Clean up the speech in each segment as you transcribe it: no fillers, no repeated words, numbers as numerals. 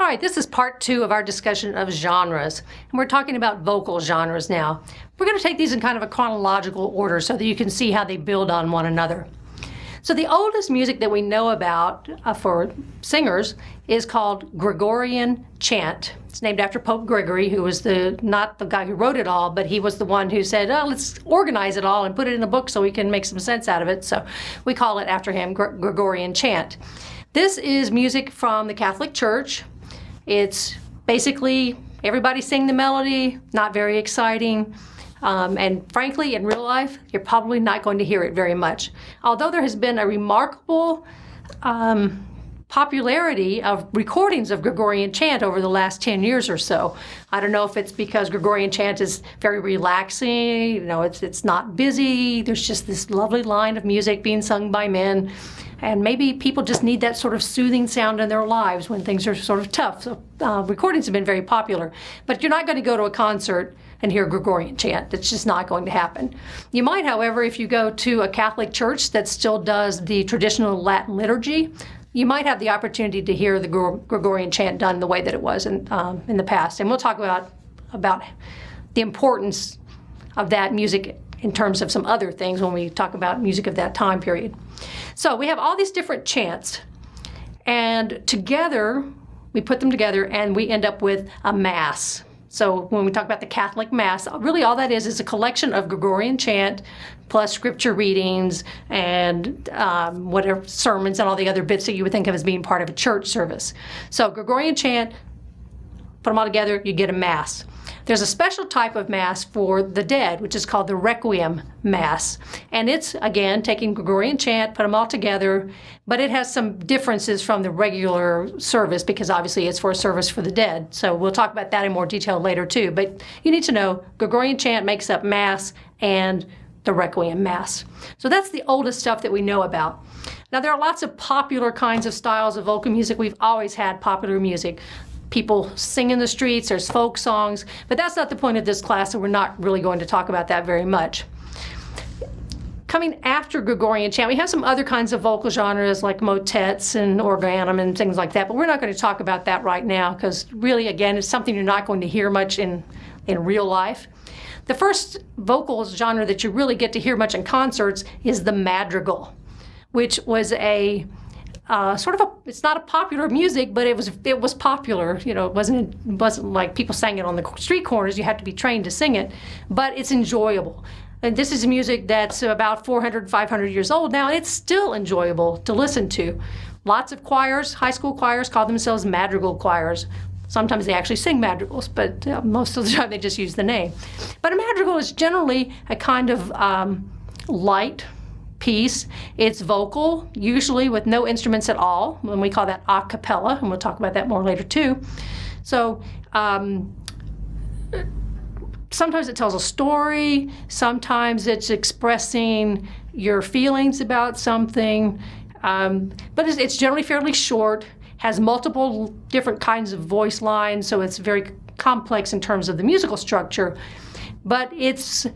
right, this is part 2 of our discussion of genres, and we're talking about vocal genres now. We're going to take these in kind of a chronological order so that you can see how they build on one another. So the oldest music that we know about for singers is called Gregorian Chant. It's named after Pope Gregory, who was not the guy who wrote it all, but he was the one who said, oh, let's organize it all and put it in a book so we can make some sense out of it. So we call it after him, Gregorian Chant. This is music from the Catholic Church. It's basically everybody sing the melody, not very exciting. And frankly, in real life, you're probably not going to hear it very much. Although there has been a remarkable popularity of recordings of Gregorian Chant over the last 10 years or so. I don't know if it's because Gregorian Chant is very relaxing, it's not busy, there's just this lovely line of music being sung by men, and maybe people just need that sort of soothing sound in their lives when things are sort of tough. So recordings have been very popular, but you're not going to go to a concert and hear Gregorian Chant. It's just not going to happen. You might, however, if you go to a Catholic church that still does the traditional Latin liturgy, you might have the opportunity to hear the Gregorian Chant done the way that it was in the past. And we'll talk about the importance of that music in terms of some other things when we talk about music of that time period. So we have all these different chants, and together, we put them together and we end up with a mass. So when we talk about the Catholic Mass, really all that is a collection of Gregorian Chant plus scripture readings and whatever sermons and all the other bits that you would think of as being part of a church service. So Gregorian Chant, put them all together, you get a Mass. There's a special type of Mass for the dead, which is called the Requiem Mass. And it's, again, taking Gregorian Chant, put them all together, but it has some differences from the regular service because obviously it's for a service for the dead. So we'll talk about that in more detail later too. But you need to know Gregorian Chant makes up Mass and the Requiem Mass. So that's the oldest stuff that we know about. Now there are lots of popular kinds of styles of vocal music. We've always had popular music. People sing in the streets, there's folk songs, but that's not the point of this class, so we're not really going to talk about that very much. Coming after Gregorian Chant, we have some other kinds of vocal genres like motets and organum and things like that, but we're not going to talk about that right now because really, again, it's something you're not going to hear much in real life. The first vocal genre that you really get to hear much in concerts is the Madrigal, which was it's not a popular music, but it was popular. It wasn't like people sang it on the street corners. You had to be trained to sing it, but it's enjoyable. And this is music that's about 400, 500 years old now, and it's still enjoyable to listen to. Lots of choirs, high school choirs, call themselves madrigal choirs. Sometimes they actually sing madrigals, but most of the time they just use the name. But a madrigal is generally a kind of light piece. It's vocal, usually with no instruments at all, and we call that a cappella, and we'll talk about that more later too. So sometimes it tells a story, sometimes it's expressing your feelings about something, but it's generally fairly short, has multiple different kinds of voice lines, so it's very complex in terms of the musical structure, but it's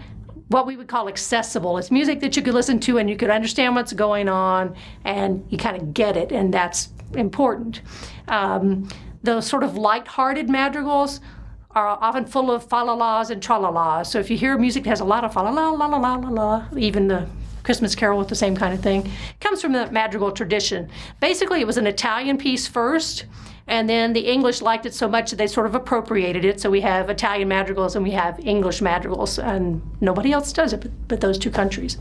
what we would call accessible. It's music that you could listen to and you could understand what's going on and you kind of get it, and that's important. Those sort of light-hearted madrigals are often full of fa-la-las and tra-la-las. So if you hear music that has a lot of fa-la-la, la-la-la-la-la, even the Christmas Carol with the same kind of thing, it comes from the madrigal tradition. Basically, it was an Italian piece first, and then the English liked it so much that they sort of appropriated it. So we have Italian madrigals and we have English madrigals, and nobody else does it but those two countries.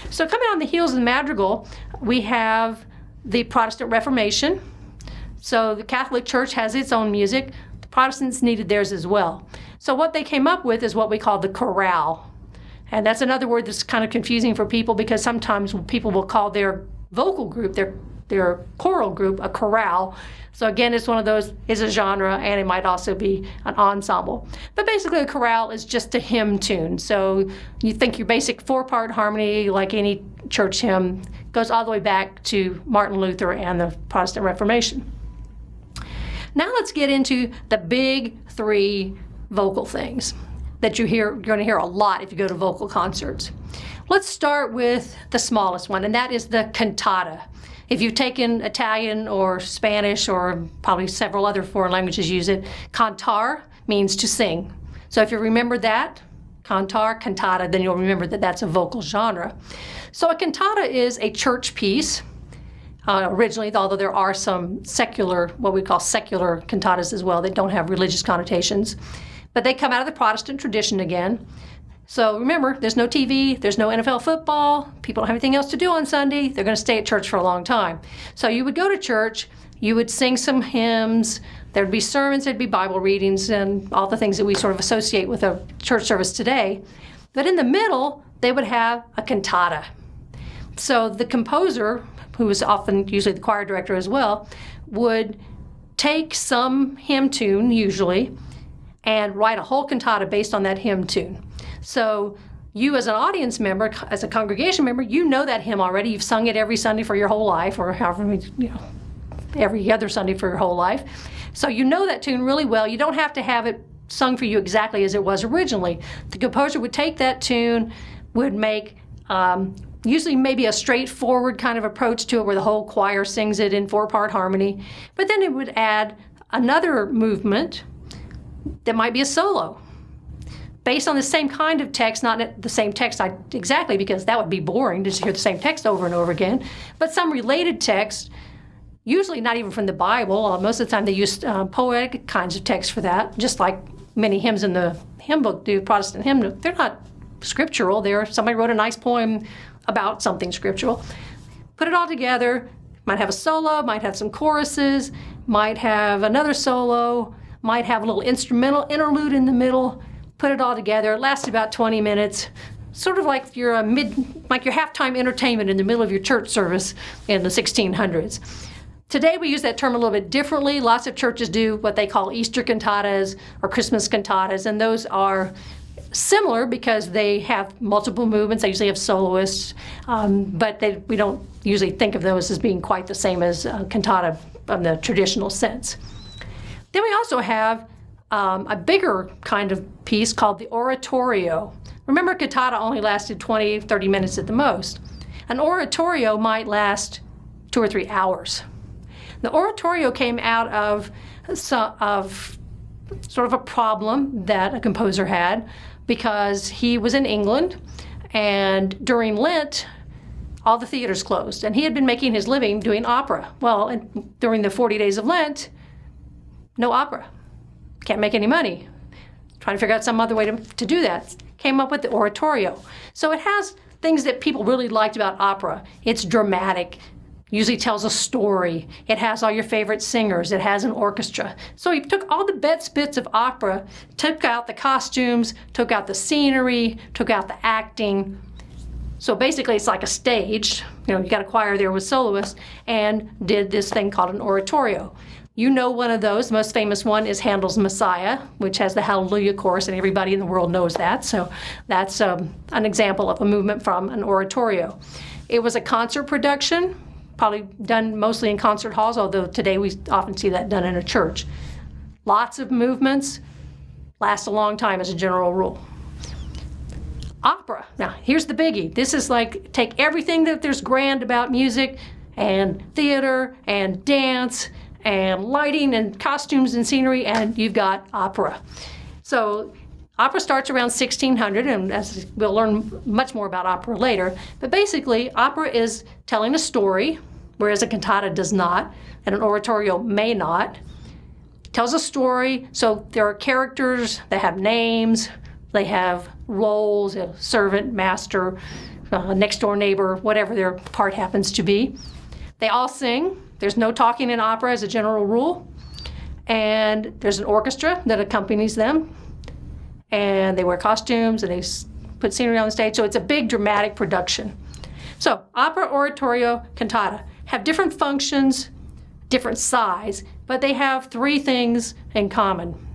So coming on the heels of the madrigal, we have the Protestant Reformation. So the Catholic Church has its own music. The Protestants needed theirs as well. So what they came up with is what we call the chorale. And that's another word that's kind of confusing for people because sometimes people will call their vocal group, their choral group, a chorale. So again, it's one of those, is a genre, and it might also be an ensemble. But basically a chorale is just a hymn tune. So you think your basic 4-part harmony, like any church hymn, goes all the way back to Martin Luther and the Protestant Reformation. Now let's get into the big 3 vocal things that you're going to hear a lot if you go to vocal concerts. Let's start with the smallest one, and that is the cantata. If you've taken Italian or Spanish, or probably several other foreign languages use it, cantar means to sing. So if you remember that, cantar, cantata, then you'll remember that that's a vocal genre. So a cantata is a church piece, originally, although there are some secular, what we call secular cantatas as well, that don't have religious connotations. But they come out of the Protestant tradition again. So remember, there's no TV, there's no NFL football, people don't have anything else to do on Sunday, they're going to stay at church for a long time. So you would go to church, you would sing some hymns, there'd be sermons, there'd be Bible readings, and all the things that we sort of associate with a church service today. But in the middle, they would have a cantata. So the composer, who was often usually the choir director as well, would take some hymn tune, usually, and write a whole cantata based on that hymn tune. So you as an audience member, as a congregation member, you know that hymn already. You've sung it every Sunday for your whole life, or however many, every other Sunday for your whole life. So you know that tune really well. You don't have to have it sung for you exactly as it was originally. The composer would take that tune, would make usually maybe a straightforward kind of approach to it where the whole choir sings it in 4-part harmony, but then it would add another movement that might be a solo based on the same kind of text, not the same text exactly, because that would be boring to hear the same text over and over again, but some related text, usually not even from the Bible. Most of the time they use poetic kinds of text for that, just like many hymns in the hymn book do, Protestant hymn book. They're not scriptural. Somebody wrote a nice poem about something scriptural. Put it all together, might have a solo, might have some choruses, might have another solo, might have a little instrumental interlude in the middle. Put it all together. It lasts about 20 minutes, sort of like your halftime entertainment in the middle of your church service in the 1600s. Today we use that term a little bit differently. Lots of churches do what they call Easter cantatas or Christmas cantatas, and those are similar because they have multiple movements. They usually have soloists, but we don't usually think of those as being quite the same as cantata in the traditional sense. Then we also have a bigger kind of piece called the Oratorio. Remember, cantata only lasted 20, 30 minutes at the most. An oratorio might last 2 or 3 hours. The oratorio came out of sort of a problem that a composer had because he was in England, and during Lent, all the theaters closed, and he had been making his living doing opera. Well, during the 40 days of Lent, no opera. Can't make any money. Trying to figure out some other way to do that. Came up with the oratorio. So it has things that people really liked about opera. It's dramatic, usually tells a story. It has all your favorite singers. It has an orchestra. So he took all the best bits of opera, took out the costumes, took out the scenery, took out the acting. So basically it's like a stage. You got a choir there with soloists, and did this thing called an oratorio. You know one of those. The most famous one is Handel's Messiah, which has the Hallelujah chorus, and everybody in the world knows that. So that's an example of a movement from an oratorio. It was a concert production, probably done mostly in concert halls, although today we often see that done in a church. Lots of movements, last a long time as a general rule. Opera. Now, here's the biggie. This is like, take everything that there's grand about music and theater and dance and lighting and costumes and scenery, and you've got opera. So opera starts around 1600, and as we'll learn much more about opera later, but basically opera is telling a story, whereas a cantata does not, and an oratorio may not. It tells a story, so there are characters, they have names, they have roles, a servant, master, next door neighbor, whatever their part happens to be. They all sing. There's no talking in opera as a general rule. And there's an orchestra that accompanies them. And they wear costumes and they put scenery on the stage. So it's a big dramatic production. So opera, oratorio, cantata have different functions, different size, but they have 3 things in common.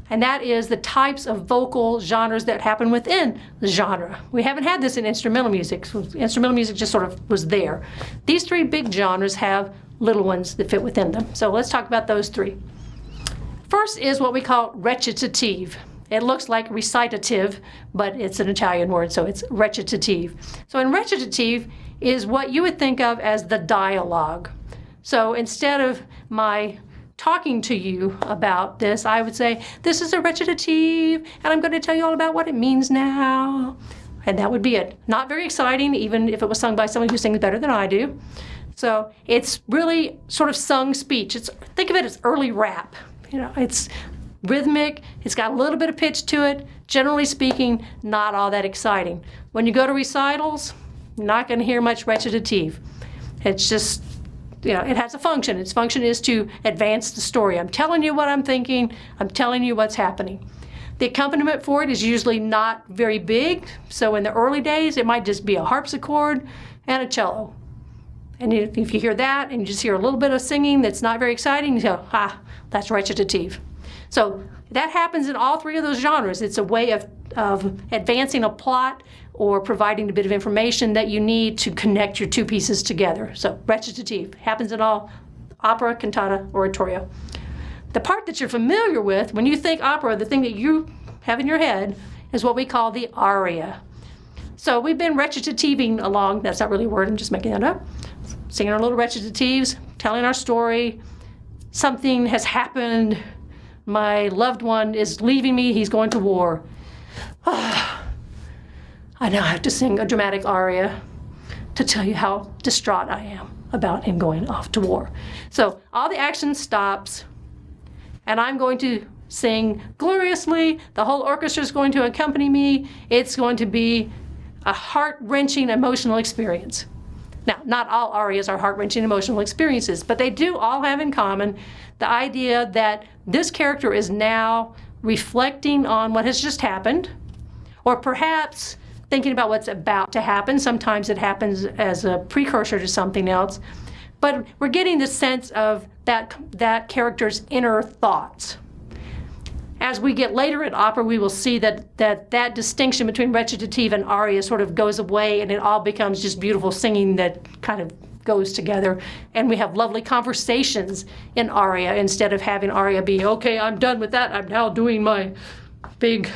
And that is the types of vocal genres that happen within the genre. We haven't had this in instrumental music. So instrumental music just sort of was there. These 3 big genres have little ones that fit within them. So let's talk about those 3. First is what we call recitative. It looks like recitative, but it's an Italian word, so it's recitative. So in recitative is what you would think of as the dialogue. So instead of my talking to you about this, I would say, this is a recitative, and I'm going to tell you all about what it means now. And that would be it. Not very exciting, even if it was sung by someone who sings better than I do. So it's really sort of sung speech. Think of it as early rap. It's rhythmic, it's got a little bit of pitch to it. Generally speaking, not all that exciting. When you go to recitals, you're not going to hear much recitative. It's just, it has a function. Its function is to advance the story. I'm telling you what I'm thinking. I'm telling you what's happening. The accompaniment for it is usually not very big. So in the early days, it might just be a harpsichord and a cello. And if you hear that and you just hear a little bit of singing that's not very exciting, you go, that's recitative. So that happens in all three of those genres. It's a way of advancing a plot or providing a bit of information that you need to connect your two pieces together. So recitative happens in all opera, cantata, oratorio. The part that you're familiar with, when you think opera, the thing that you have in your head is what we call the aria. So we've been recitativing along, that's not really a word, I'm just making that up, singing our little recitatives, telling our story. Something has happened. My loved one is leaving me, he's going to war. I now have to sing a dramatic aria to tell you how distraught I am about him going off to war. So all the action stops, and I'm going to sing gloriously. The whole orchestra is going to accompany me. It's going to be a heart-wrenching emotional experience. Now, not all arias are heart-wrenching emotional experiences, but they do all have in common the idea that this character is now reflecting on what has just happened, or perhaps thinking about what's about to happen. Sometimes it happens as a precursor to something else. But we're getting the sense of that character's inner thoughts. As we get later in opera, we will see that distinction between recitative and aria sort of goes away, and it all becomes just beautiful singing that kind of goes together. And we have lovely conversations in aria instead of having aria be, okay, I'm done with that. I'm now doing my big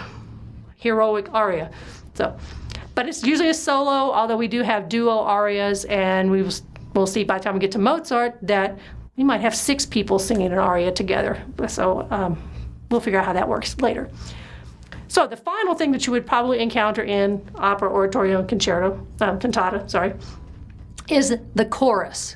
heroic aria. But it's usually a solo, although we do have duo arias, and we'll see by the time we get to Mozart that we might have 6 people singing an aria together. So we'll figure out how that works later. So the final thing that you would probably encounter in opera, oratorio, and cantata, is the chorus.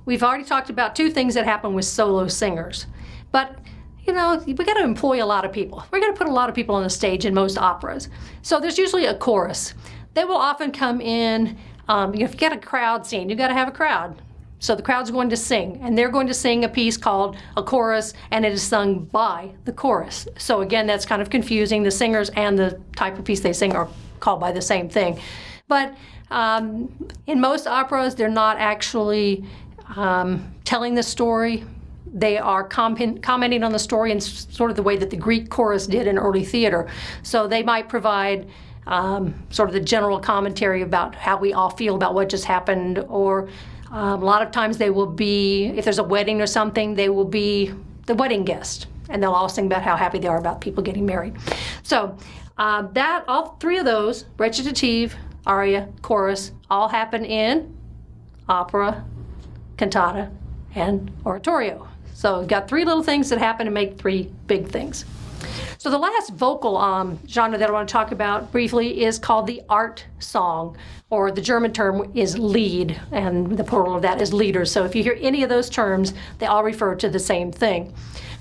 We've already talked about 2 things that happen with solo singers, but we got to employ a lot of people. We're going to put a lot of people on the stage in most operas. So there's usually a chorus. They will often come in, if you get a crowd scene, you've got to have a crowd. So the crowd's going to sing, and they're going to sing a piece called a chorus, and it is sung by the chorus. So again, that's kind of confusing. The singers and the type of piece they sing are called by the same thing. But in most operas, they're not actually telling the story. They are commenting on the story in sort of the way that the Greek chorus did in early theater. So they might provide sort of the general commentary about how we all feel about what just happened, or a lot of times they will be, if there's a wedding or something, they will be the wedding guest, and they'll all sing about how happy they are about people getting married. So all 3 of those, recitative, aria, chorus, all happen in opera, cantata, and oratorio. So we've got 3 little things that happen to make 3 big things. So the last vocal genre that I want to talk about briefly is called the art song, or the German term is Lied, and the plural of that is Lieder. So if you hear any of those terms, they all refer to the same thing.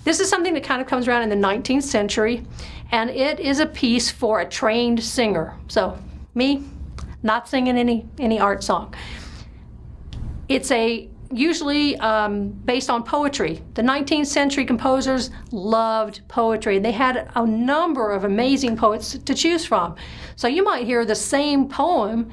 This is something that kind of comes around in the 19th century, and it is a piece for a trained singer. So me, not singing any art song. It's usually based on poetry. The 19th century composers loved poetry, and they had a number of amazing poets to choose from. So you might hear the same poem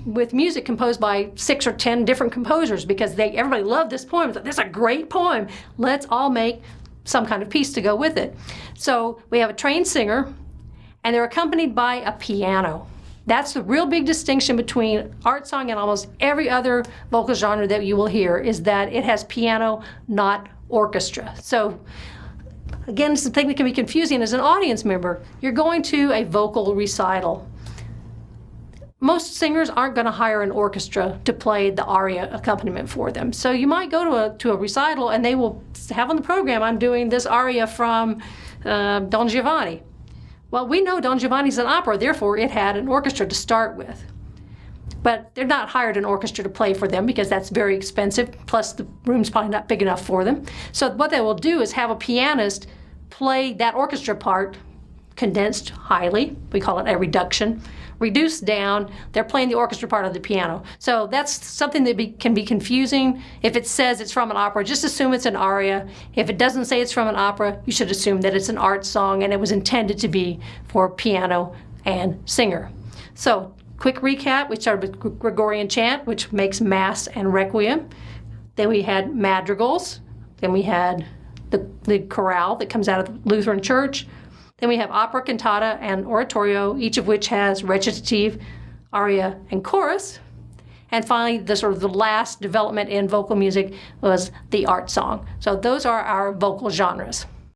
with music composed by 6 or 10 different composers, because everybody loved this poem. This is a great poem. Let's all make some kind of piece to go with it. So we have a trained singer, and they're accompanied by a piano. That's the real big distinction between art song and almost every other vocal genre that you will hear, is that it has piano, not orchestra. So again, it's the thing that can be confusing as an audience member. You're going to a vocal recital. Most singers aren't going to hire an orchestra to play the aria accompaniment for them. So you might go to a recital and they will have on the program, I'm doing this aria from Don Giovanni. Well, we know Don Giovanni's an opera, therefore it had an orchestra to start with. But they're not hired an orchestra to play for them because that's very expensive, plus the room's probably not big enough for them. So what they will do is have a pianist play that orchestra part, condensed highly, we call it a reduction, reduced down, they're playing the orchestra part of the piano. So that's something that can be confusing. If it says it's from an opera, just assume it's an aria. If it doesn't say it's from an opera, you should assume that it's an art song and it was intended to be for piano and singer. So, quick recap, we started with Gregorian Chant, which makes Mass and Requiem. Then we had Madrigals. Then we had the Chorale that comes out of the Lutheran Church. Then we have opera, cantata, and oratorio, each of which has recitative, aria, and chorus. And finally, the last development in vocal music was the art song. So those are our vocal genres.